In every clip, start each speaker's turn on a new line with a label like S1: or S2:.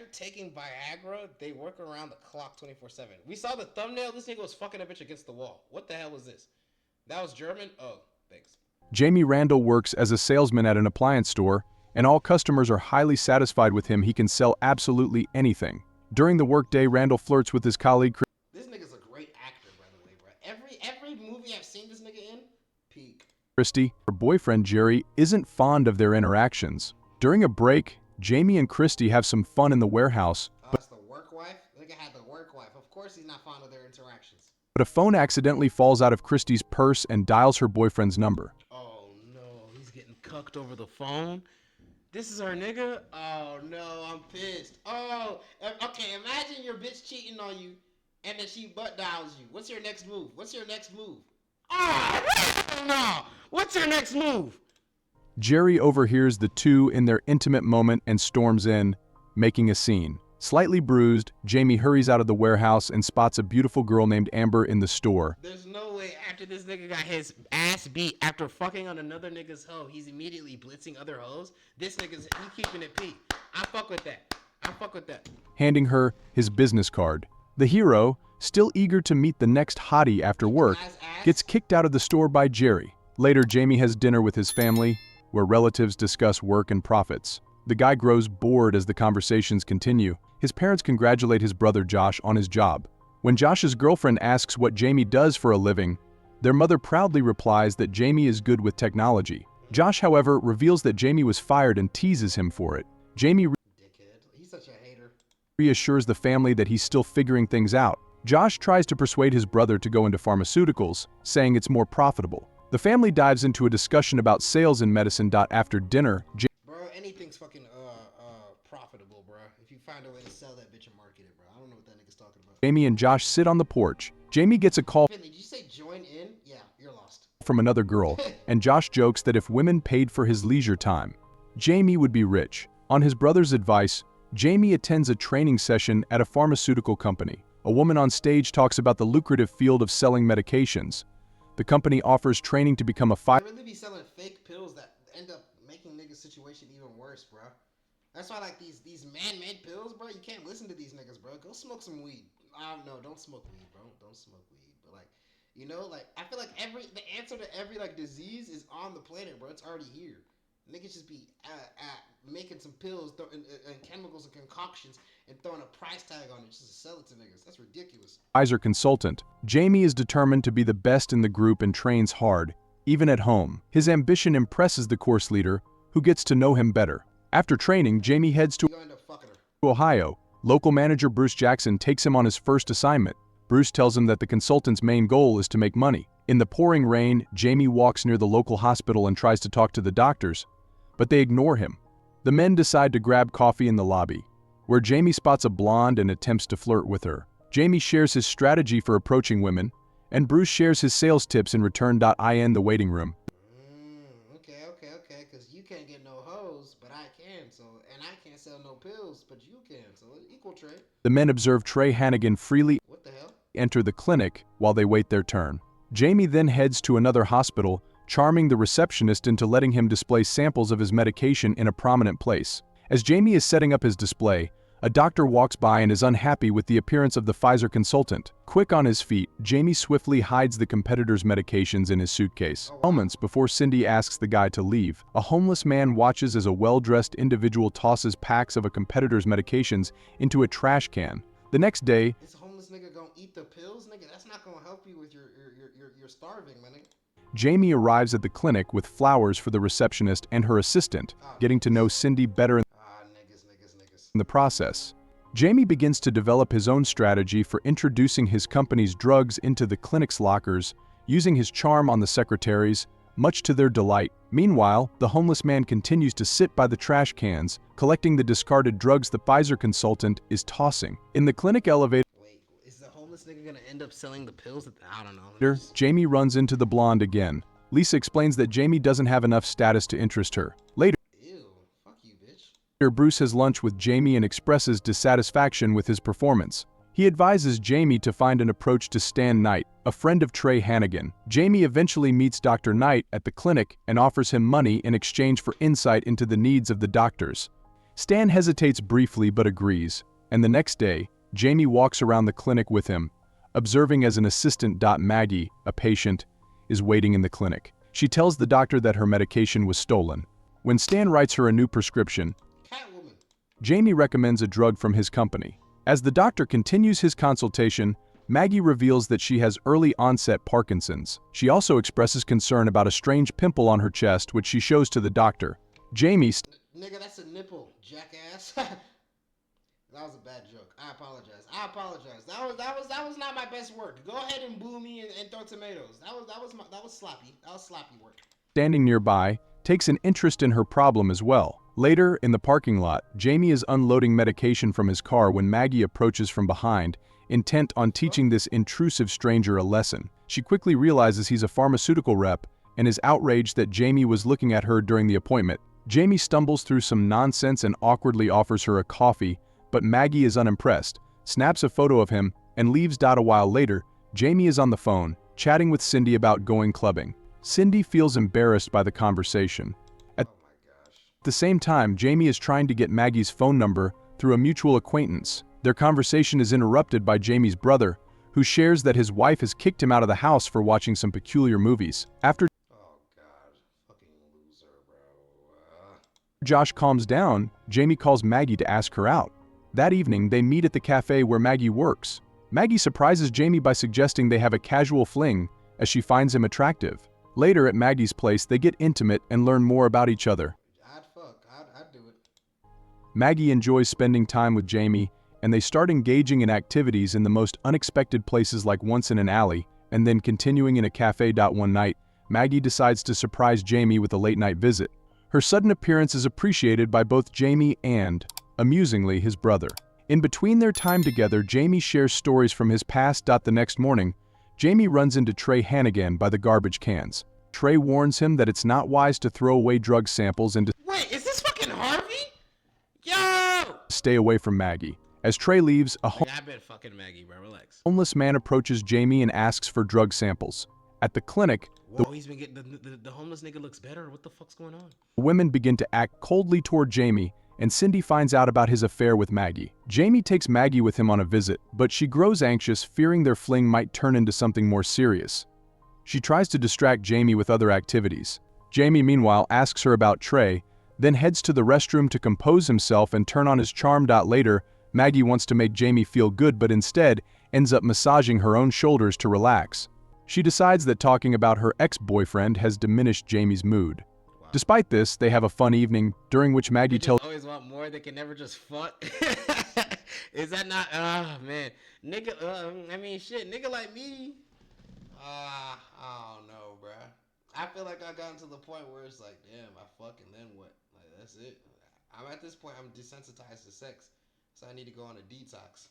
S1: after taking Viagra, they work around the clock 24/7. We saw the thumbnail. This nigga was fucking a bitch against the wall. What the hell was this? That was German? Oh, thanks.
S2: Jamie Randall works as a salesman at an appliance store, and all customers are highly satisfied with him. He can sell absolutely anything. During the workday, Randall flirts with his colleague.
S1: This nigga's a great actor, by the way, bro. Every movie I've seen this nigga in, peak.
S2: Christy, her boyfriend Jerry, isn't fond of their interactions. During a break, Jamie and Christy have some fun in the warehouse,
S1: That's the work wife? Nigga had the work wife. Of course he's not fond of their interactions.
S2: but a phone accidentally falls out of Christy's purse and dials her boyfriend's number.
S1: Oh no, he's getting cucked over the phone. This is our nigga? Oh no, I'm pissed. Oh, okay, imagine your bitch cheating on you and then she butt dials you. What's your next move? What's your next move? Oh, no! What's your next move?
S2: Jerry overhears the two in their intimate moment and storms in, making a scene. Slightly bruised, Jamie hurries out of the warehouse and spots a beautiful girl named Amber in the store.
S1: There's no way after this nigga got his ass beat after fucking on another nigga's hoe, he's immediately blitzing other hoes. This nigga's, he keeping it P. I fuck with that. I fuck with that.
S2: Handing her his business card. The hero, still eager to meet the next hottie after work, gets kicked out of the store by Jerry. Later, Jamie has dinner with his family, where relatives discuss work and profits. The guy grows bored as the conversations continue. His parents congratulate his brother Josh on his job. When Josh's girlfriend asks what Jamie does for a living, their mother proudly replies that Jamie is good with technology. Josh, however, reveals that Jamie was fired and teases him for it. Jamie
S1: Dickhead. He's such a hater.
S2: reassures the family that he's still figuring things out. Josh tries to persuade his brother to go into pharmaceuticals, saying it's more profitable. The family dives into a discussion about sales in medicine. After dinner,
S1: Bro, anything's fucking profitable, bro. If you find a way to sell that bitch and market it, bro. I don't know what that nigga's talking about.
S2: Jamie and Josh sit on the porch. Jamie gets a call
S1: Finley, did you say join in? Yeah, you're lost.
S2: from another girl, and Josh jokes that if women paid for his leisure time, Jamie would be rich. On his brother's advice, Jamie attends a training session at a pharmaceutical company. A woman on stage talks about the lucrative field of selling medications. The company offers training to become a
S1: They really be selling fake pills that end up making niggas' situation even worse, bro. That's why, like, these man-made pills, bro, you can't listen to these niggas, bro. Go smoke some weed. No, don't smoke weed, bro. Don't smoke weed. But, like, you know, like, I feel like the answer to every, like, disease is on the planet, bro. It's already here. Niggas just be making some pills and chemicals and concoctions and throwing a price tag on it just to sell it to niggas. That's ridiculous.
S2: Pfizer consultant. Jamie is determined to be the best in the group and trains hard, even at home. His ambition impresses the course leader, who gets to know him better. After training, Jamie heads to
S1: You gonna end up fucking her.
S2: Ohio. Local manager Bruce Jackson takes him on his first assignment. Bruce tells him that the consultant's main goal is to make money. In the pouring rain, Jamie walks near the local hospital and tries to talk to the doctors, but they ignore him. The men decide to grab coffee in the lobby, where Jamie spots a blonde and attempts to flirt with her. Jamie shares his strategy for approaching women, and Bruce shares his sales tips in return. In the waiting room.
S1: Okay, because you can't get no hoes, but I can, so, and I can't sell no pills, but you can, so equal trade.
S2: The men observe Trey Hannigan freely
S1: What the hell?
S2: enter the clinic while they wait their turn. Jamie then heads to another hospital, charming the receptionist into letting him display samples of his medication in a prominent place. As Jamie is setting up his display, a doctor walks by and is unhappy with the appearance of the Pfizer consultant. Quick on his feet, Jamie swiftly hides the competitor's medications in his suitcase. Moments before Cindy asks the guy to leave, a homeless man watches as a well-dressed individual tosses packs of a competitor's medications into a trash can. The next day,
S1: This homeless nigga gonna eat the pills, nigga? That's not gonna help you with your starving, my nigga.
S2: Jamie arrives at the clinic with flowers for the receptionist and her assistant, getting to know Cindy better in
S1: Niggas.
S2: the process. Jamie begins to develop his own strategy for introducing his company's drugs into the clinic's lockers, using his charm on the secretaries, much to their delight. Meanwhile, the homeless man continues to sit by the trash cans, collecting the discarded drugs the Pfizer consultant is tossing. In the clinic elevator,
S1: Wait, is the homeless nigga gonna end up selling the pills? I don't know.
S2: Jamie runs into the blonde again. Lisa explains that Jamie doesn't have enough status to interest her. Later,
S1: Ew, fuck you, bitch.
S2: Bruce has lunch with Jamie and expresses dissatisfaction with his performance. He advises Jamie to find an approach to Stan Knight, a friend of Trey Hannigan. Jamie eventually meets Dr. Knight at the clinic and offers him money in exchange for insight into the needs of the doctors. Stan hesitates briefly but agrees, and the next day, Jamie walks around the clinic with him, observing as an assistant. Maggie, a patient, is waiting in the clinic. She tells the doctor that her medication was stolen. When Stan writes her a new prescription,
S1: Catwoman.
S2: Jamie recommends a drug from his company. As the doctor continues his consultation, Maggie reveals that she has early-onset Parkinson's. She also expresses concern about a strange pimple on her chest, which she shows to the doctor. Jamie
S1: Nigga, that's a nipple, jackass. That was a bad joke. I apologize. That was not my best work. Go ahead and boo me and throw tomatoes. That was sloppy. That was sloppy work.
S2: standing nearby, takes an interest in her problem as well. Later, in the parking lot, Jamie is unloading medication from his car when Maggie approaches from behind, intent on teaching this intrusive stranger a lesson. She quickly realizes he's a pharmaceutical rep and is outraged that Jamie was looking at her during the appointment. Jamie stumbles through some nonsense and awkwardly offers her a coffee, but Maggie is unimpressed, snaps a photo of him, and leaves. A while later, Jamie is on the phone, chatting with Cindy about going clubbing. Cindy feels embarrassed by the conversation. At the same time, Jamie is trying to get Maggie's phone number through a mutual acquaintance. Their conversation is interrupted by Jamie's brother, who shares that his wife has kicked him out of the house for watching some peculiar movies. After Josh calms down, Jamie calls Maggie to ask her out. That evening, they meet at the cafe where Maggie works. Maggie surprises Jamie by suggesting they have a casual fling, as she finds him attractive. Later at Maggie's place, they get intimate and learn more about each other.
S1: I'd do it.
S2: Maggie enjoys spending time with Jamie, and they start engaging in activities in the most unexpected places, like once in an alley, and then continuing in a cafe. One night, Maggie decides to surprise Jamie with a late-night visit. Her sudden appearance is appreciated by both Jamie and, amusingly, his brother. In between their time together, Jamie shares stories from his past. The next morning, Jamie runs into Trey Hannigan by the garbage cans. Trey warns him that it's not wise to throw away drug samples and to
S1: Wait, is this fucking Harvey? Yo!
S2: stay away from Maggie. As Trey leaves,
S1: I bet fucking Maggie, bro. Relax.
S2: homeless man approaches Jamie and asks for drug samples. At the clinic,
S1: Whoa, he's been getting the homeless nigga looks better. What the fuck's going on?
S2: the women begin to act coldly toward Jamie, and Cindy finds out about his affair with Maggie. Jamie takes Maggie with him on a visit, but she grows anxious, fearing their fling might turn into something more serious. She tries to distract Jamie with other activities. Jamie, meanwhile, asks her about Trey, then heads to the restroom to compose himself and turn on his charm. Later, Maggie wants to make Jamie feel good, but instead ends up massaging her own shoulders to relax. She decides that talking about her ex-boyfriend has diminished Jamie's mood.
S1: Wow.
S2: Despite this, they have a fun evening, during which Maggie tells
S1: always want more. They can never just fuck. Is that not? Man, nigga. I mean, shit, nigga like me. I don't know, bruh. I feel like I gotten to the point where it's like, damn, I fuck and then what? Like, that's it. I'm at this point. I'm desensitized to sex, so I need to go on a detox.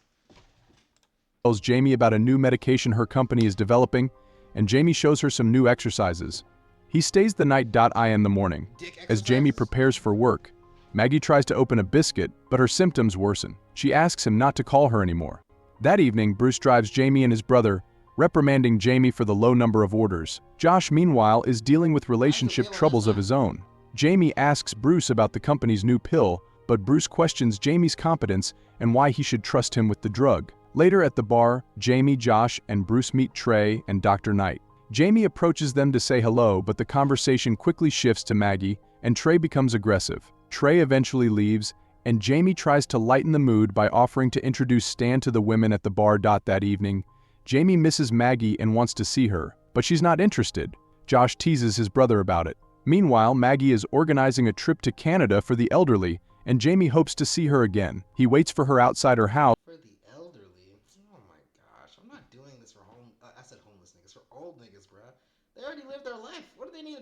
S2: Jamie about a new medication her company is developing, and Jamie shows her some new exercises. He stays the night. In the morning, as Jamie prepares for work, Maggie tries to open a biscuit, but her symptoms worsen. She asks him not to call her anymore. That evening, Bruce drives Jamie and his brother, reprimanding Jamie for the low number of orders. Josh, meanwhile, is dealing with relationship troubles of his own. Jamie asks Bruce about the company's new pill, but Bruce questions Jamie's competence and why he should trust him with the drug. Later at the bar, Jamie, Josh, and Bruce meet Trey and Dr. Knight. Jamie approaches them to say hello, but the conversation quickly shifts to Maggie, and Trey becomes aggressive. Trey eventually leaves, and Jamie tries to lighten the mood by offering to introduce Stan to the women at the bar. That evening, Jamie misses Maggie and wants to see her, but she's not interested. Josh teases his brother about it. Meanwhile, Maggie is organizing a trip to Canada for the elderly, and Jamie hopes to see her again. He waits for her outside her house.
S1: For the elderly? Oh my gosh, I'm not doing this for I said homeless niggas, for old niggas, bruh. They already lived their life. What do they need?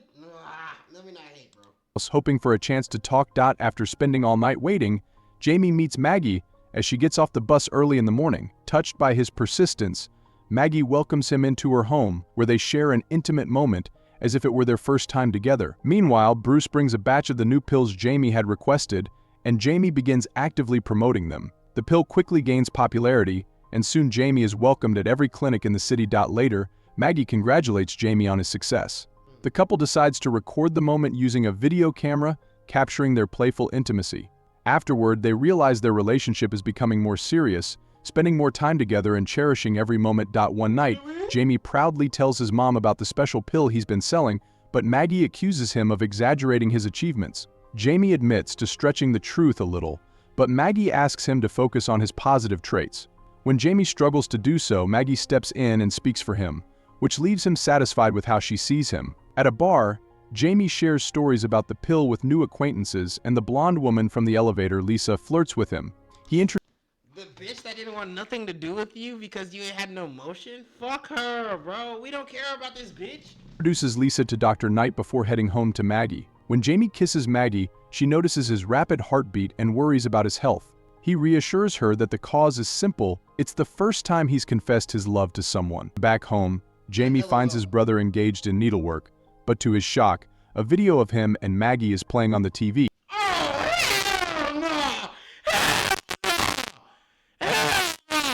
S1: Let me not hate, bro.
S2: Hoping for a chance to talk. After spending all night waiting, Jamie meets Maggie as she gets off the bus early in the morning. Touched by his persistence, Maggie welcomes him into her home, where they share an intimate moment as if it were their first time together. Meanwhile, Bruce brings a batch of the new pills Jamie had requested, and Jamie begins actively promoting them. The pill quickly gains popularity, and soon Jamie is welcomed at every clinic in the city. Later, Maggie congratulates Jamie on his success. The couple decides to record the moment using a video camera, capturing their playful intimacy. Afterward, they realize their relationship is becoming more serious, spending more time together and cherishing every moment. One night, Jamie proudly tells his mom about the special pill he's been selling, but Maggie accuses him of exaggerating his achievements. Jamie admits to stretching the truth a little, but Maggie asks him to focus on his positive traits. When Jamie struggles to do so, Maggie steps in and speaks for him, which leaves him satisfied with how she sees him. At a bar, Jamie shares stories about the pill with new acquaintances, and the blonde woman from the elevator, Lisa, flirts with him.
S1: The bitch that didn't want nothing to do with you because you had no motion? Fuck her, bro. We don't care about this bitch.
S2: Introduces Lisa to Dr. Knight before heading home to Maggie. When Jamie kisses Maggie, she notices his rapid heartbeat and worries about his health. He reassures her that the cause is simple. It's the first time he's confessed his love to someone. Back home, Jamie finds his brother engaged in needlework, but to his shock, a video of him and Maggie is playing on the TV.
S1: Oh, hell no!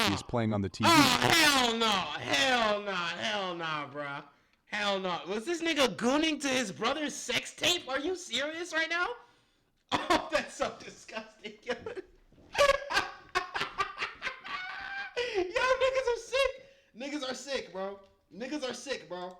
S2: He's playing on the TV.
S1: Oh, hell no! Hell no! Hell no, bruh. Hell no. Was this nigga gooning to his brother's sex tape? Are you serious right now? Oh, that's so disgusting. Yo, niggas are sick. Niggas are sick, bro. Niggas are sick, bro.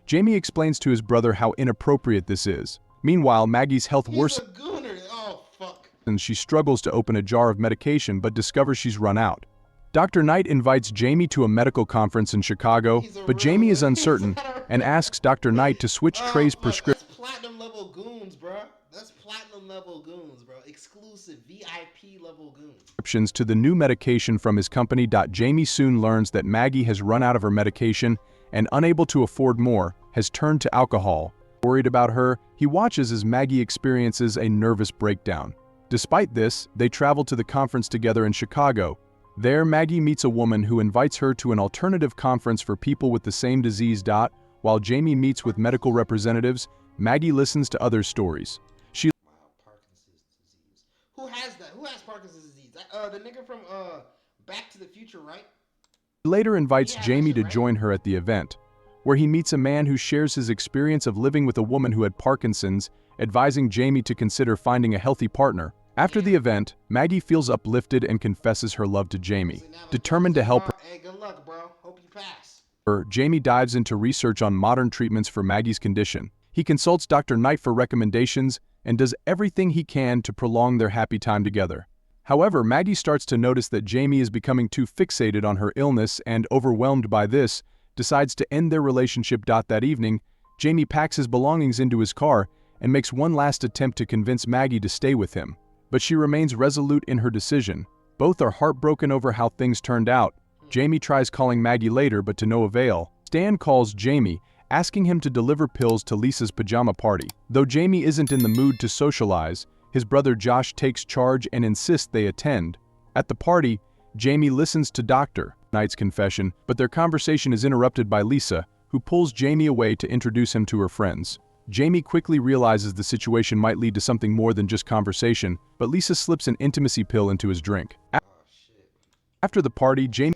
S2: Jamie explains to his brother how inappropriate this is. Meanwhile, Maggie's health worsens.
S1: He's a gooner. Oh, fuck.
S2: And she struggles to open a jar of medication but discovers she's run out. Dr. Knight invites Jamie to a medical conference in Chicago, but Jamie is uncertain and asks Dr. Knight to switch Trey's prescription.
S1: That's platinum level goons, bro. That's platinum level goons, bro. Exclusive VIP level goons.
S2: To the new medication from his company. Jamie soon learns that Maggie has run out of her medication and, unable to afford more, has turned to alcohol. Worried about her, he watches as Maggie experiences a nervous breakdown. Despite this, they travel to the conference together in Chicago. There, Maggie meets a woman who invites her to an alternative conference for people with the same disease. While Jamie meets with medical representatives, Maggie listens to other stories.
S1: Parkinson's disease. Who has that? Who has Parkinson's disease? The nigga from Back to the Future, right?
S2: She later invites Jamie to join her at the event, where he meets a man who shares his experience of living with a woman who had Parkinson's, advising Jamie to consider finding a healthy partner. After the event, Maggie feels uplifted and confesses her love to Jamie. Determined to help her,
S1: hey, good luck, bro. Hope you pass.
S2: Jamie dives into research on modern treatments for Maggie's condition. He consults Dr. Knight for recommendations and does everything he can to prolong their happy time together. However, Maggie starts to notice that Jamie is becoming too fixated on her illness and, overwhelmed by this, decides to end their relationship. That evening, Jamie packs his belongings into his car and makes one last attempt to convince Maggie to stay with him. But she remains resolute in her decision. Both are heartbroken over how things turned out. Jamie tries calling Maggie later, but to no avail. Stan calls Jamie, asking him to deliver pills to Lisa's pajama party. Though Jamie isn't in the mood to socialize, his brother Josh takes charge and insists they attend. At the party, Jamie listens to Dr. Knight's confession, but their conversation is interrupted by Lisa, who pulls Jamie away to introduce him to her friends. Jamie quickly realizes the situation might lead to something more than just conversation, but Lisa slips an intimacy pill into his drink. After the party, Jamie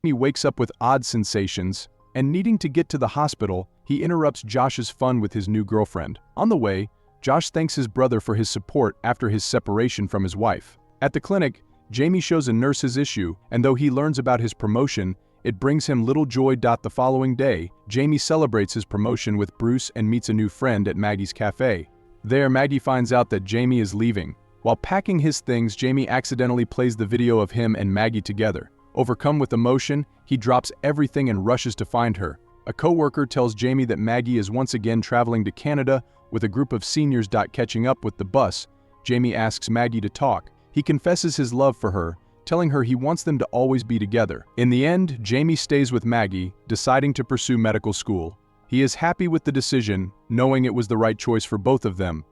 S2: wakes up with odd sensations, and needing to get to the hospital, he interrupts Josh's fun with his new girlfriend. On the way, Josh thanks his brother for his support after his separation from his wife. At the clinic, Jamie shows a nurse his issue, and though he learns about his promotion, it brings him little joy. The following day, Jamie celebrates his promotion with Bruce and meets a new friend at Maggie's cafe. There, Maggie finds out that Jamie is leaving. While packing his things, Jamie accidentally plays the video of him and Maggie together. Overcome with emotion, he drops everything and rushes to find her. A co-worker tells Jamie that Maggie is once again traveling to Canada with a group of seniors. Catching up with the bus, Jamie asks Maggie to talk. He confesses his love for her, telling her he wants them to always be together. In the end, Jamie stays with Maggie, deciding to pursue medical school. He is happy with the decision, knowing it was the right choice for both of them.